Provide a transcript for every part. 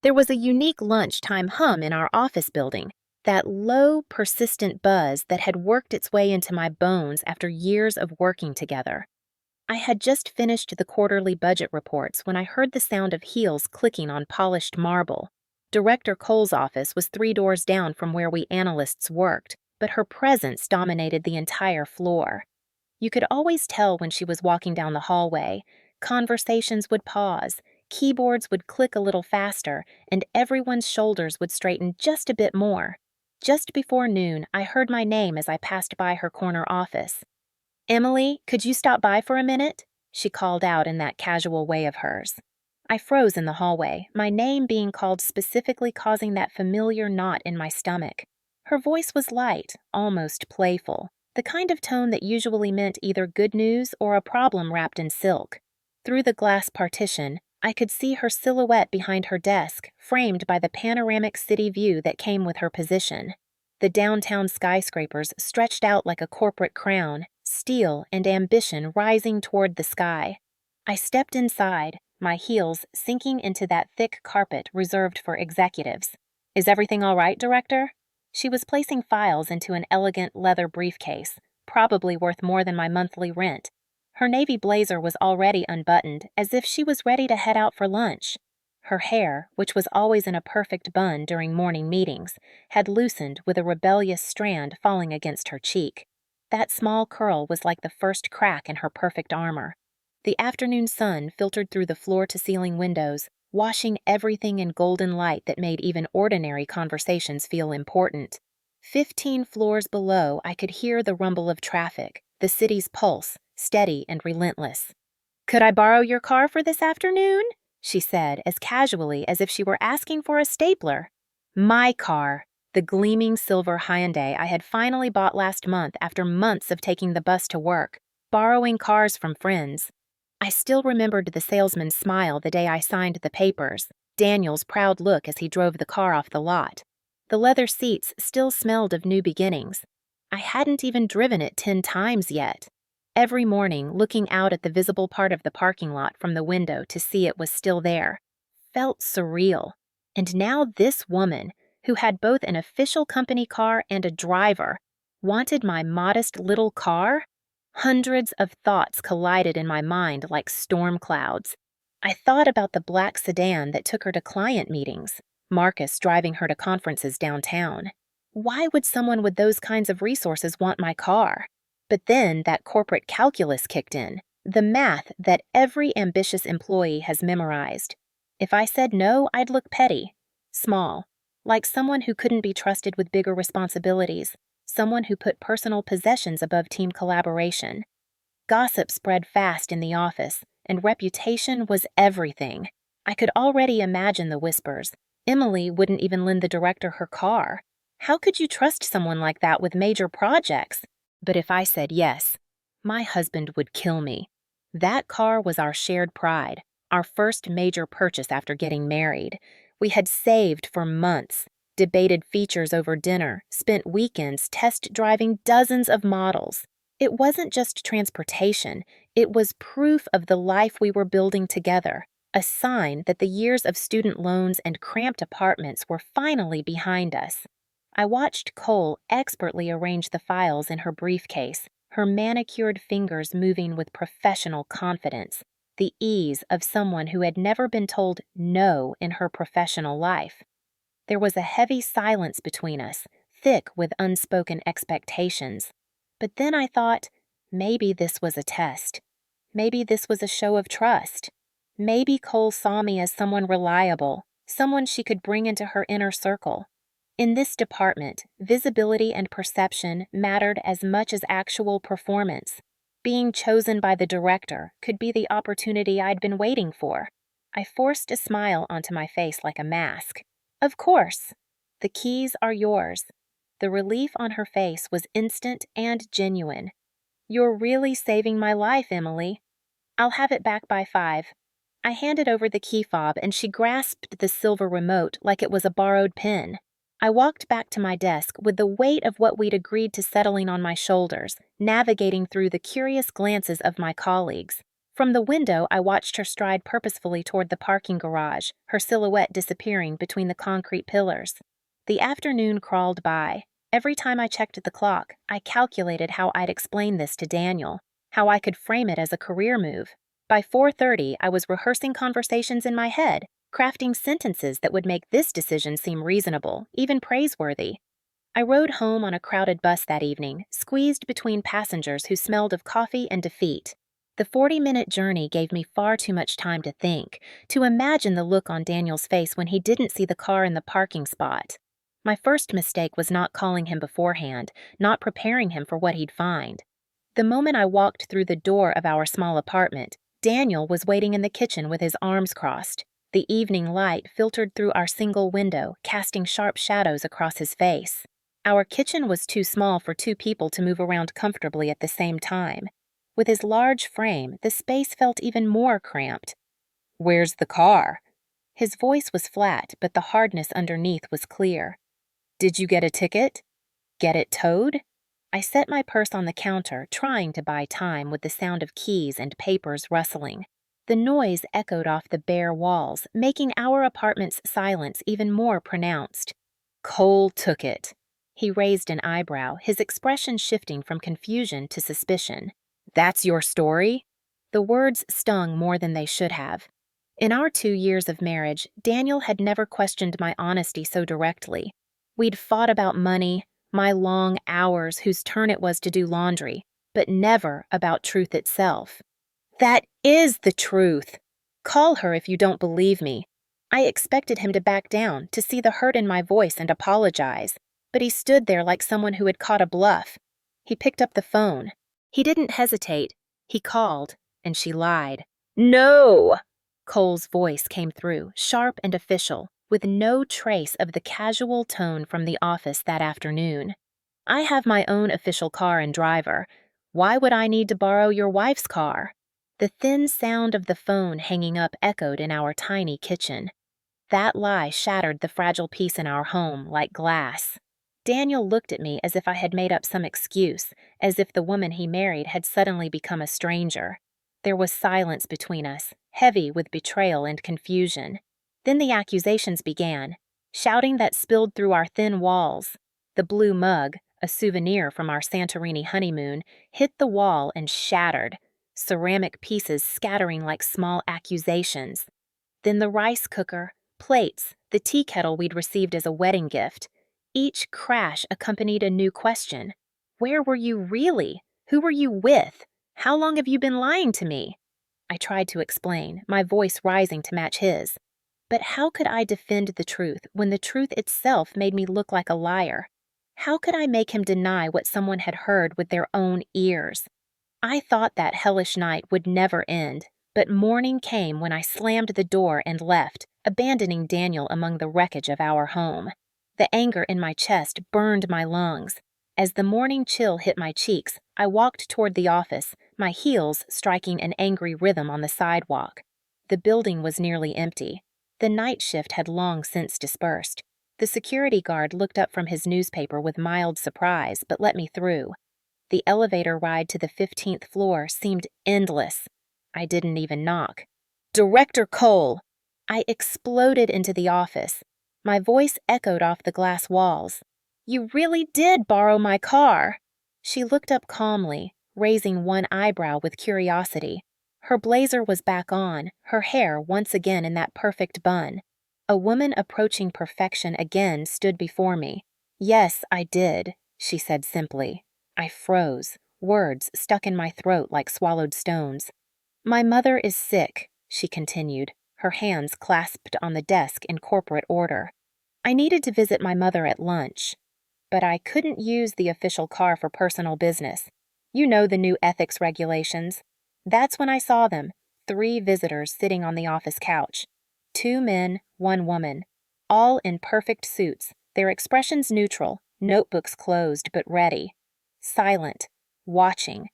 There was a unique lunchtime hum in our office building, that low, persistent buzz that had worked its way into my bones after years of working together. I had just finished the quarterly budget reports when I heard the sound of heels clicking on polished marble. Director Cole's office was 3 doors down from where we analysts worked, but her presence dominated the entire floor. You could always tell when she was walking down the hallway. Conversations would pause, keyboards would click a little faster, and everyone's shoulders would straighten just a bit more. Just before noon, I heard my name as I passed by her corner office. "Emily, could you stop by for a minute?" she called out in that casual way of hers. I froze in the hallway, my name being called specifically causing that familiar knot in my stomach. Her voice was light, almost playful, the kind of tone that usually meant either good news or a problem wrapped in silk. Through the glass partition, I could see her silhouette behind her desk, framed by the panoramic city view that came with her position. The downtown skyscrapers stretched out like a corporate crown, steel and ambition rising toward the sky. I stepped inside, my heels sinking into that thick carpet reserved for executives. "Is everything all right, Director?" She was placing files into an elegant leather briefcase, probably worth more than my monthly rent. Her navy blazer was already unbuttoned, as if she was ready to head out for lunch. Her hair, which was always in a perfect bun during morning meetings, had loosened with a rebellious strand falling against her cheek. That small curl was like the first crack in her perfect armor. The afternoon sun filtered through the floor-to-ceiling windows, washing everything in golden light that made even ordinary conversations feel important. 15 floors below, I could hear the rumble of traffic, the city's pulse, steady and relentless. "Could I borrow your car for this afternoon?" she said, as casually as if she were asking for a stapler. My car, the gleaming silver Hyundai I had finally bought last month after months of taking the bus to work, borrowing cars from friends. I still remembered the salesman's smile the day I signed the papers, Daniel's proud look as he drove the car off the lot. The leather seats still smelled of new beginnings. I hadn't even driven it 10 times yet. Every morning, looking out at the visible part of the parking lot from the window to see it was still there, felt surreal. And now this woman, who had both an official company car and a driver, wanted my modest little car? Hundreds of thoughts collided in my mind like storm clouds. I thought about the black sedan that took her to client meetings, Marcus driving her to conferences downtown. Why would someone with those kinds of resources want my car? But then that corporate calculus kicked in, the math that every ambitious employee has memorized. If I said no, I'd look petty, small, like someone who couldn't be trusted with bigger responsibilities, someone who put personal possessions above team collaboration. Gossip spread fast in the office, and reputation was everything. I could already imagine the whispers. Emily wouldn't even lend the director her car. How could you trust someone like that with major projects? But if I said yes, my husband would kill me. That car was our shared pride, our first major purchase after getting married. We had saved for months, debated features over dinner, spent weekends test driving dozens of models. It wasn't just transportation, it was proof of the life we were building together, a sign that the years of student loans and cramped apartments were finally behind us. I watched Cole expertly arrange the files in her briefcase, her manicured fingers moving with professional confidence, the ease of someone who had never been told no in her professional life. There was a heavy silence between us, thick with unspoken expectations. But then I thought, maybe this was a test. Maybe this was a show of trust. Maybe Cole saw me as someone reliable, someone she could bring into her inner circle. In this department, visibility and perception mattered as much as actual performance. Being chosen by the director could be the opportunity I'd been waiting for. I forced a smile onto my face like a mask. "Of course. The keys are yours." The relief on her face was instant and genuine. "You're really saving my life, Emily. I'll have it back by 5. I handed over the key fob and she grasped the silver remote like it was a borrowed pen. I walked back to my desk with the weight of what we'd agreed to settling on my shoulders, navigating through the curious glances of my colleagues. From the window, I watched her stride purposefully toward the parking garage, her silhouette disappearing between the concrete pillars. The afternoon crawled by. Every time I checked the clock, I calculated how I'd explain this to Daniel, how I could frame it as a career move. By 4:30, I was rehearsing conversations in my head, crafting sentences that would make this decision seem reasonable, even praiseworthy. I rode home on a crowded bus that evening, squeezed between passengers who smelled of coffee and defeat. The 40-minute journey gave me far too much time to think, to imagine the look on Daniel's face when he didn't see the car in the parking spot. My first mistake was not calling him beforehand, not preparing him for what he'd find. The moment I walked through the door of our small apartment, Daniel was waiting in the kitchen with his arms crossed. The evening light filtered through our single window, casting sharp shadows across his face. Our kitchen was too small for two people to move around comfortably at the same time. With his large frame, the space felt even more cramped. "Where's the car?" His voice was flat, but the hardness underneath was clear. "Did you get a ticket?" "Get it towed?" I set my purse on the counter, trying to buy time with the sound of keys and papers rustling. The noise echoed off the bare walls, making our apartment's silence even more pronounced. "Cole took it." He raised an eyebrow, his expression shifting from confusion to suspicion. "That's your story?" The words stung more than they should have. In our 2 years of marriage, Daniel had never questioned my honesty so directly. We'd fought about money, my long hours whose turn it was to do laundry, but never about truth itself. "That is the truth. Call her if you don't believe me." I expected him to back down, to see the hurt in my voice and apologize, but he stood there like someone who had caught a bluff. He picked up the phone. He didn't hesitate. He called, and she lied. "No!" Cole's voice came through, sharp and official, with no trace of the casual tone from the office that afternoon. "I have my own official car and driver. Why would I need to borrow your wife's car?" The thin sound of the phone hanging up echoed in our tiny kitchen. That lie shattered the fragile peace in our home like glass. Daniel looked at me as if I had made up some excuse, as if the woman he married had suddenly become a stranger. There was silence between us, heavy with betrayal and confusion. Then the accusations began, shouting that spilled through our thin walls. The blue mug, a souvenir from our Santorini honeymoon, hit the wall and shattered, ceramic pieces scattering like small accusations. Then the rice cooker, plates, the tea kettle we'd received as a wedding gift. Each crash accompanied a new question. Where were you really? Who were you with? How long have you been lying to me? I tried to explain, my voice rising to match his. But how could I defend the truth when the truth itself made me look like a liar? How could I make him deny what someone had heard with their own ears? I thought that hellish night would never end, but morning came when I slammed the door and left, abandoning Daniel among the wreckage of our home. The anger in my chest burned my lungs. As the morning chill hit my cheeks, I walked toward the office, my heels striking an angry rhythm on the sidewalk. The building was nearly empty. The night shift had long since dispersed. The security guard looked up from his newspaper with mild surprise, but let me through. The elevator ride to the 15th floor seemed endless. I didn't even knock. "Director Cole!" I exploded into the office. My voice echoed off the glass walls. "You really did borrow my car!" She looked up calmly, raising one eyebrow with curiosity. Her blazer was back on, her hair once again in that perfect bun. A woman approaching perfection again stood before me. "Yes, I did," she said simply. I froze, words stuck in my throat like swallowed stones. "My mother is sick," she continued, her hands clasped on the desk in corporate order. "I needed to visit my mother at lunch, but I couldn't use the official car for personal business. You know the new ethics regulations. That's when I saw them, 3 visitors sitting on the office couch. 2 men, 1 woman, all in perfect suits, their expressions neutral, notebooks closed but ready. Silent, watching,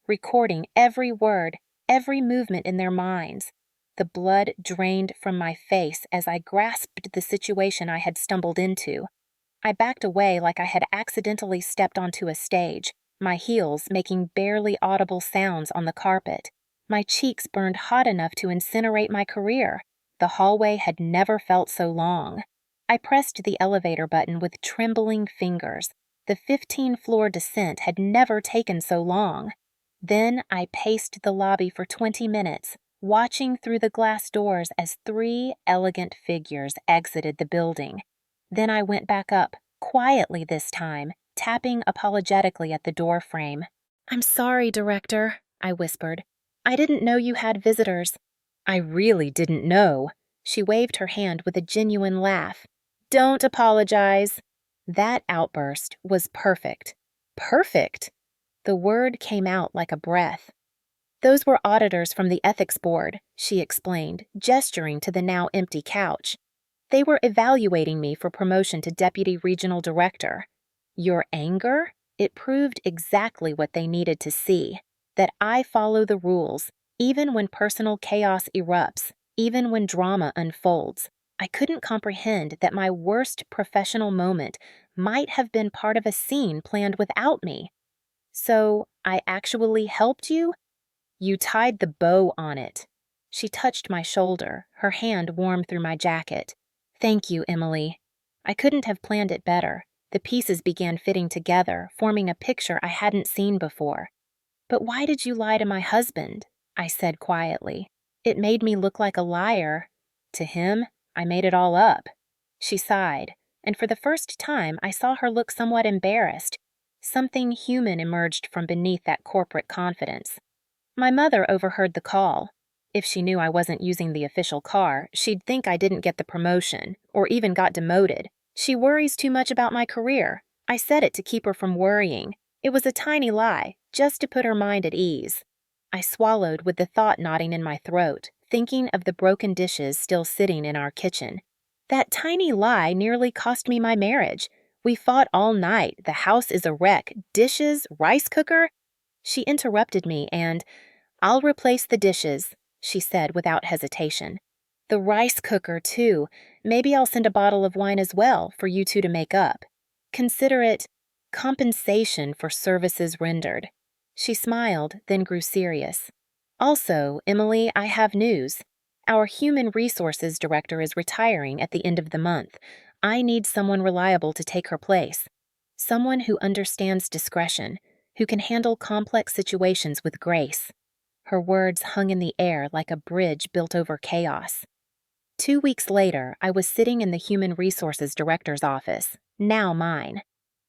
recording every word, every movement in their minds. The blood drained from my face as I grasped the situation I had stumbled into. I backed away like I had accidentally stepped onto a stage, my heels making barely audible sounds on the carpet. My cheeks burned hot enough to incinerate my career. The hallway had never felt so long. I pressed the elevator button with trembling fingers. The 15-floor descent had never taken so long. Then I paced the lobby for 20 minutes, watching through the glass doors as 3 elegant figures exited the building. Then I went back up, quietly this time, tapping apologetically at the door frame. "I'm sorry, Director," I whispered. "I didn't know you had visitors." "I really didn't know." She waved her hand with a genuine laugh. "Don't apologize." That outburst was perfect. Perfect! The word came out like a breath. "Those were auditors from the ethics board," she explained, gesturing to the now empty couch. "They were evaluating me for promotion to deputy regional director." Your anger? It proved exactly what they needed to see, that I follow the rules, even when personal chaos erupts, even when drama unfolds. I couldn't comprehend that my worst professional moment might have been part of a scene planned without me. "So, I actually helped you?" "You tied the bow on it." She touched my shoulder, her hand warm through my jacket. "Thank you, Emily." I couldn't have planned it better. The pieces began fitting together, forming a picture I hadn't seen before. "But why did you lie to my husband?" I said quietly. "It made me look like a liar." "To him, I made it all up." She sighed, and for the first time I saw her look somewhat embarrassed. Something human emerged from beneath that corporate confidence. "My mother overheard the call. If she knew I wasn't using the official car, she'd think I didn't get the promotion, or even got demoted. She worries too much about my career. I said it to keep her from worrying. It was a tiny lie, just to put her mind at ease." I swallowed with the thought knotting in my throat, thinking of the broken dishes still sitting in our kitchen. That tiny lie nearly cost me my marriage. We fought all night. The house is a wreck. Dishes, rice cooker. She interrupted me and, "I'll replace the dishes," she said without hesitation. "The rice cooker, too. Maybe I'll send a bottle of wine as well for you two to make up. Consider it compensation for services rendered." She smiled, then grew serious. "Also, Emily, I have news. Our human resources director is retiring at the end of the month. I need someone reliable to take her place. Someone who understands discretion, who can handle complex situations with grace." Her words hung in the air like a bridge built over chaos. 2 weeks later, I was sitting in the Human Resources Director's office, now mine.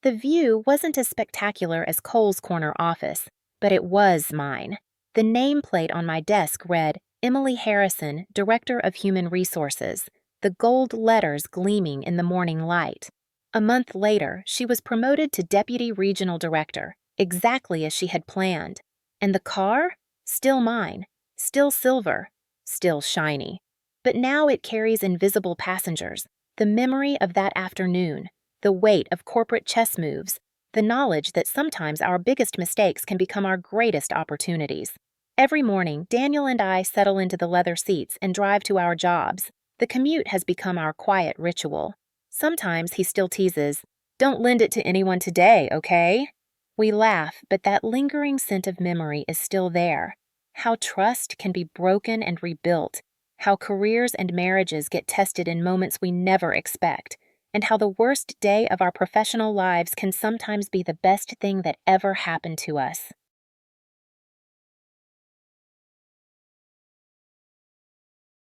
The view wasn't as spectacular as Cole's corner office, but it was mine. The nameplate on my desk read, "Emily Harrison, Director of Human Resources," the gold letters gleaming in the morning light. A month later, she was promoted to Deputy Regional Director, exactly as she had planned. And the car? Still mine. Still silver. Still shiny. But now it carries invisible passengers, the memory of that afternoon, the weight of corporate chess moves, the knowledge that sometimes our biggest mistakes can become our greatest opportunities. Every morning, Daniel and I settle into the leather seats and drive to our jobs. The commute has become our quiet ritual. Sometimes he still teases, "Don't lend it to anyone today, okay?" We laugh, but that lingering scent of memory is still there. How trust can be broken and rebuilt, how careers and marriages get tested in moments we never expect, and how the worst day of our professional lives can sometimes be the best thing that ever happened to us.